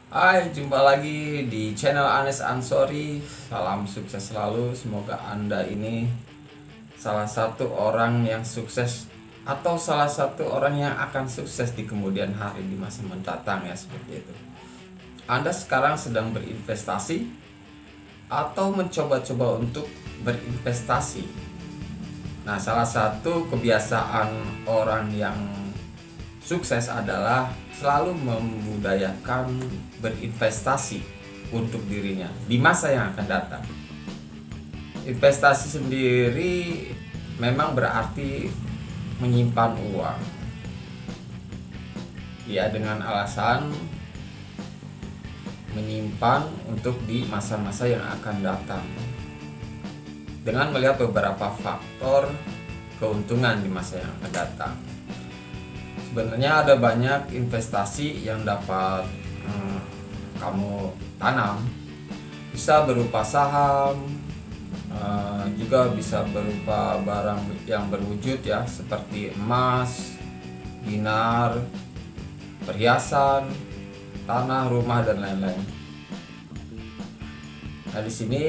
Hai, jumpa lagi di channel Anes Ansori. Salam sukses selalu. Semoga Anda ini salah satu orang yang sukses atau salah satu orang yang akan sukses di kemudian hari di masa mendatang ya, seperti itu. Anda sekarang sedang berinvestasi atau mencoba-coba untuk berinvestasi. Nah, salah satu kebiasaan orang yang sukses adalah selalu membudayakan berinvestasi untuk dirinya di masa yang akan datang. Investasi sendiri memang berarti menyimpan uang. Ya, dengan alasan menyimpan untuk di masa-masa yang akan datang. Dengan melihat beberapa faktor keuntungan di masa yang akan datang. Sebenarnya ada banyak investasi yang dapat kamu tanam. Bisa berupa saham, juga bisa berupa barang yang berwujud ya, seperti emas, dinar, perhiasan, tanah, rumah dan lain-lain. Nah, di sini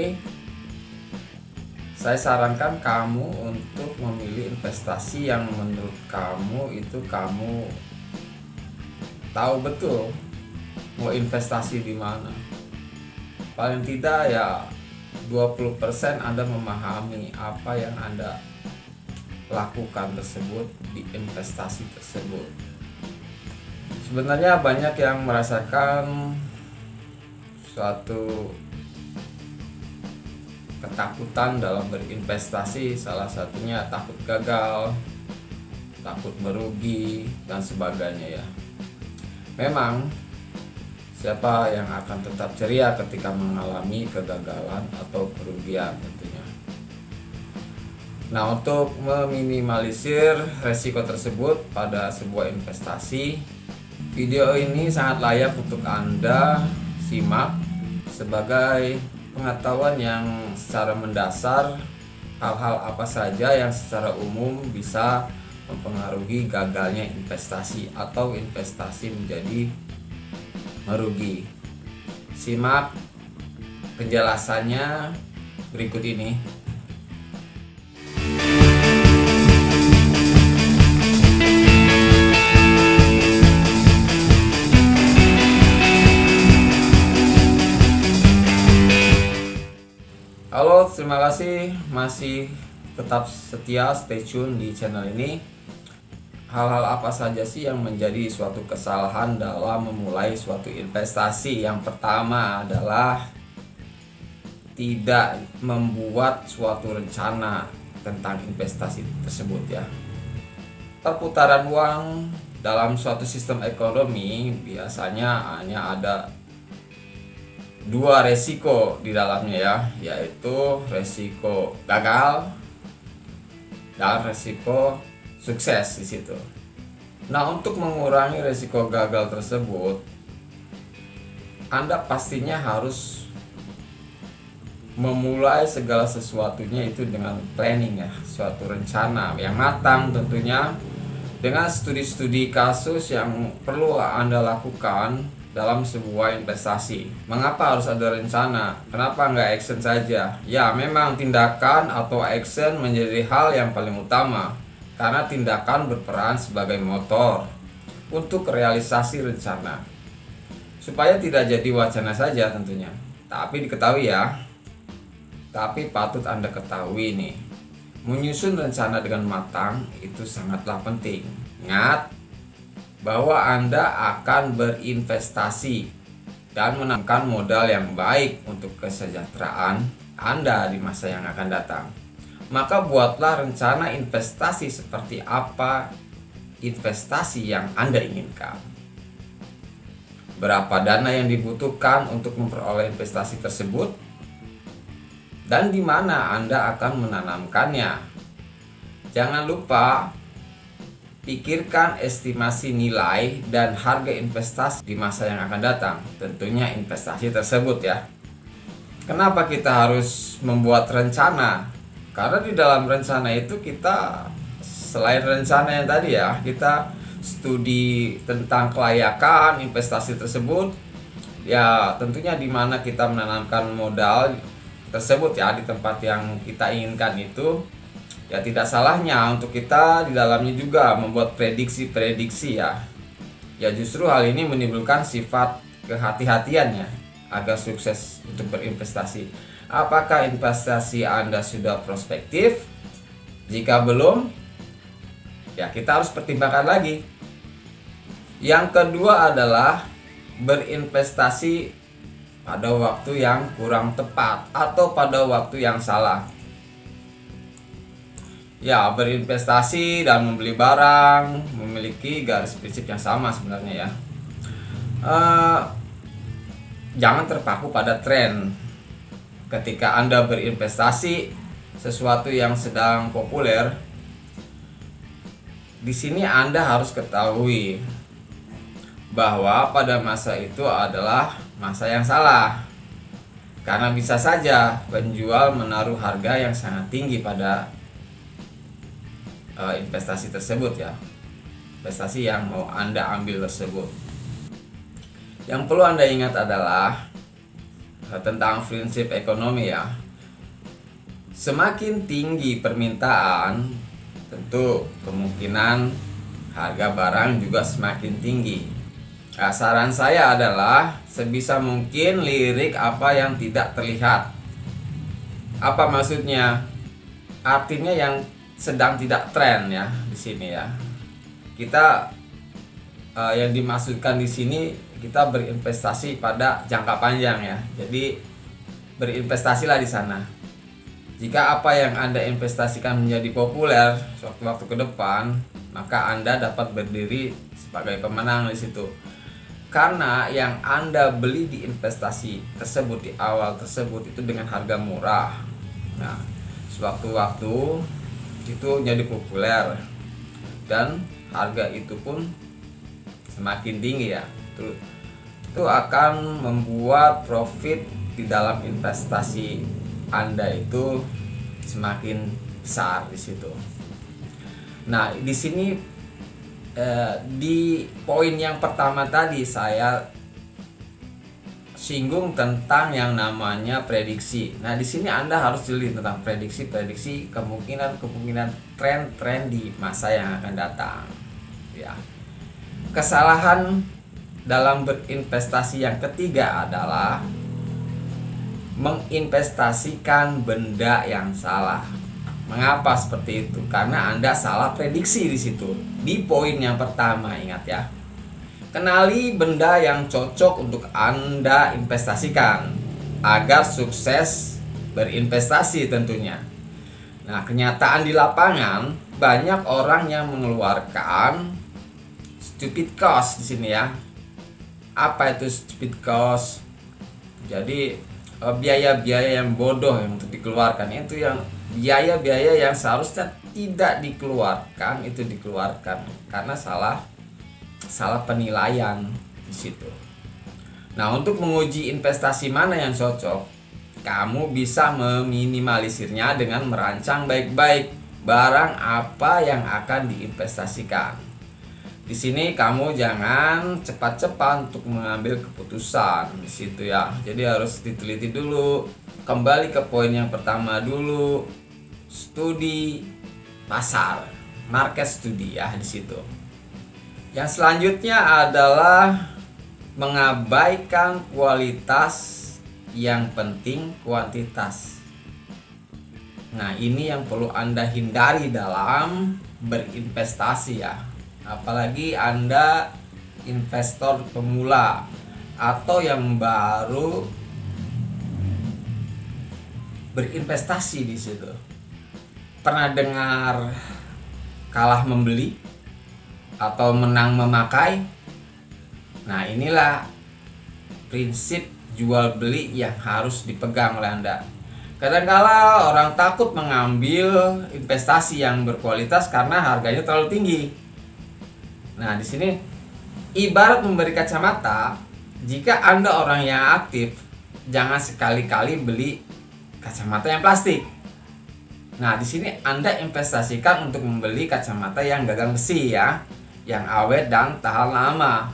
saya sarankan kamu untuk memilih investasi yang menurut kamu itu kamu tahu betul mau investasi di mana. Paling tidak ya 20% Anda memahami apa yang Anda lakukan tersebut di investasi tersebut. Sebenarnya banyak yang merasakan suatu ketakutan dalam berinvestasi, salah satunya takut gagal, takut merugi dan sebagainya ya. Memang siapa yang akan tetap ceria ketika mengalami kegagalan atau kerugian tentunya. Nah, untuk meminimalisir resiko tersebut pada sebuah investasi, video ini sangat layak untuk Anda simak sebagai pengetahuan yang secara mendasar hal-hal apa saja yang secara umum bisa mempengaruhi gagalnya investasi atau investasi menjadi merugi. Simak penjelasannya berikut ini. Halo, terima kasih masih tetap setia stay tune di channel ini. Hal-hal apa saja sih yang menjadi suatu kesalahan dalam memulai suatu investasi? Yang pertama adalah tidak membuat suatu rencana tentang investasi tersebut ya. Perputaran uang dalam suatu sistem ekonomi biasanya hanya ada dua resiko di dalamnya ya, yaitu resiko gagal dan resiko sukses di situ. Nah, untuk mengurangi resiko gagal tersebut, Anda pastinya harus memulai segala sesuatunya itu dengan planning ya, suatu rencana yang matang tentunya, dengan studi-studi kasus yang perlu Anda lakukan dalam sebuah investasi. Mengapa harus ada rencana? Kenapa nggak action saja? Ya, memang tindakan atau action menjadi hal yang paling utama, karena tindakan berperan sebagai motor untuk realisasi rencana. Supaya tidak jadi wacana saja tentunya. Tapi diketahui ya, tapi patut Anda ketahui nih, menyusun rencana dengan matang itu sangatlah penting. Ingat bahwa Anda akan berinvestasi dan menanamkan modal yang baik untuk kesejahteraan Anda di masa yang akan datang. Maka buatlah rencana investasi seperti apa investasi yang Anda inginkan. Berapa dana yang dibutuhkan untuk memperoleh investasi tersebut dan di mana Anda akan menanamkannya. Jangan lupa pikirkan estimasi nilai dan harga investasi di masa yang akan datang. Tentunya investasi tersebut ya. Kenapa kita harus membuat rencana? Karena di dalam rencana itu kita, selain rencana yang tadi ya, kita studi tentang kelayakan investasi tersebut, Ya tentunya di mana kita menanamkan modal tersebut ya, di tempat yang kita inginkan itu, ya tidak salahnya untuk kita di dalamnya juga membuat prediksi-prediksi ya. Ya justru hal ini menimbulkan sifat kehati-hatian ya agar sukses untuk berinvestasi. Apakah investasi Anda sudah prospektif? Jika belum, ya kita harus pertimbangkan lagi. Yang kedua adalah berinvestasi pada waktu yang kurang tepat atau pada waktu yang salah. Ya, berinvestasi dan membeli barang memiliki garis prinsip yang sama sebenarnya ya. Jangan terpaku pada tren. Ketika Anda berinvestasi sesuatu yang sedang populer, di sini Anda harus ketahui bahwa pada masa itu adalah masa yang salah, karena bisa saja penjual menaruh harga yang sangat tinggi pada investasi tersebut ya, investasi yang mau Anda ambil tersebut. Yang perlu Anda ingat adalah tentang prinsip ekonomi ya. Semakin tinggi permintaan, tentu kemungkinan harga barang juga semakin tinggi. Nah, saran saya adalah sebisa mungkin lirik apa yang tidak terlihat. Apa maksudnya? Artinya yang sedang tidak tren ya di sini ya. Kita yang dimaksudkan di sini kita berinvestasi pada jangka panjang ya. Jadi berinvestasilah di sana. Jika apa yang Anda investasikan menjadi populer suatu waktu ke depan, maka Anda dapat berdiri sebagai pemenang di situ. Karena yang Anda beli di investasi tersebut di awal tersebut itu dengan harga murah. Nah, sewaktu-waktu itu jadi populer dan harga itu pun semakin tinggi ya. Itu akan membuat profit di dalam investasi Anda itu semakin besar di situ. Nah, di sini di poin yang pertama tadi saya singgung tentang yang namanya prediksi. Nah, di sini Anda harus jeli tentang prediksi kemungkinan tren di masa yang akan datang. Ya. Kesalahan dalam berinvestasi yang ketiga adalah menginvestasikan benda yang salah. Mengapa seperti itu? Karena Anda salah prediksi di situ. Di poin yang pertama, ingat ya. Kenali benda yang cocok untuk Anda investasikan agar sukses berinvestasi tentunya. Nah, kenyataan di lapangan banyak orang yang mengeluarkan stupid cost di sini ya. Apa itu stupid cost? Jadi biaya-biaya yang bodoh yang untuk dikeluarkan, itu yang biaya-biaya yang seharusnya tidak dikeluarkan itu dikeluarkan karena salah penilaian di situ. Nah, untuk menguji investasi mana yang cocok, kamu bisa meminimalisirnya dengan merancang baik-baik barang apa yang akan diinvestasikan. Di sini kamu jangan cepat-cepat untuk mengambil keputusan di situ ya. Jadi harus diteliti dulu. Kembali ke poin yang pertama dulu, studi pasar, market studi ya di situ. Yang selanjutnya adalah mengabaikan kualitas, yang penting kuantitas. Nah, ini yang perlu Anda hindari dalam berinvestasi ya. Apalagi Anda investor pemula atau yang baru berinvestasi di situ. Pernah dengar kalah membeli atau menang memakai? Nah, inilah prinsip jual beli yang harus dipegang oleh Anda. Kadang-kala orang takut mengambil investasi yang berkualitas karena harganya terlalu tinggi. Nah, di sini ibarat memberi kacamata. Jika Anda orang yang aktif, jangan sekali-kali beli kacamata yang plastik. Nah, di sini Anda investasikan untuk membeli kacamata yang gagang besi ya, yang awet dan tahan lama.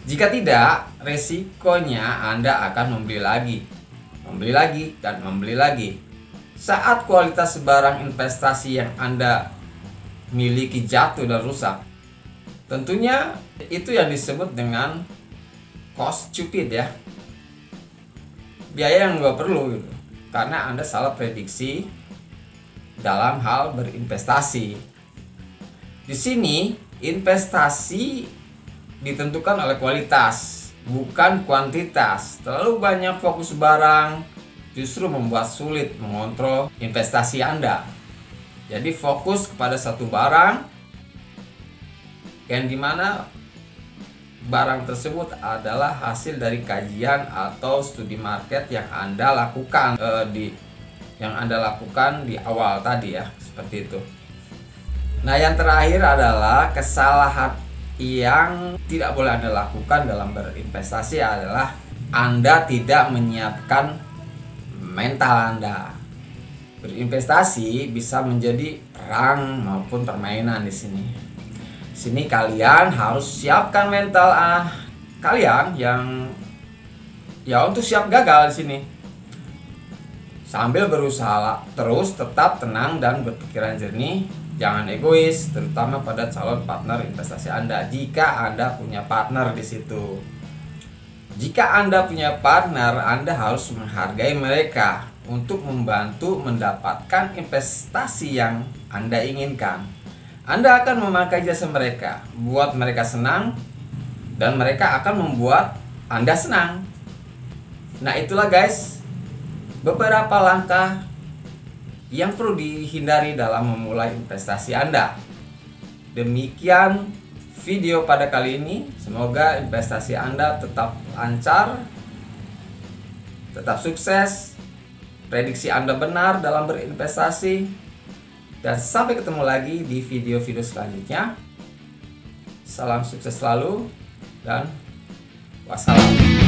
Jika tidak, resikonya Anda akan membeli lagi, dan membeli lagi. Saat kualitas barang investasi yang Anda miliki jatuh dan rusak, tentunya itu yang disebut dengan cost stupid ya. Biaya yang nggak perlu gitu. Karena Anda salah prediksi dalam hal berinvestasi. Di sini investasi ditentukan oleh kualitas, bukan kuantitas. Terlalu banyak fokus barang justru membuat sulit mengontrol investasi Anda. Jadi fokus kepada satu barang yang dimana barang tersebut adalah hasil dari kajian atau studi market yang Anda lakukan di awal tadi ya, seperti itu. Nah, yang terakhir adalah kesalahan yang tidak boleh Anda lakukan dalam berinvestasi adalah Anda tidak menyiapkan mental Anda. Berinvestasi bisa menjadi perang maupun permainan di sini. Sini kalian harus siapkan mental kalian yang ya untuk siap gagal di sini. Sambil berusaha terus tetap tenang dan berpikiran jernih. Jangan egois, terutama pada calon partner investasi Anda. Jika Anda punya partner di situ, jika Anda punya partner, Anda harus menghargai mereka untuk membantu mendapatkan investasi yang Anda inginkan. Anda akan memakai jasa mereka, buat mereka senang, dan mereka akan membuat Anda senang. Nah, itulah guys, beberapa langkah yang perlu dihindari dalam memulai investasi Anda. Demikian video pada kali ini. Semoga investasi Anda tetap lancar, tetap sukses, prediksi Anda benar dalam berinvestasi, dan sampai ketemu lagi di video-video selanjutnya. Salam sukses selalu dan wassalam.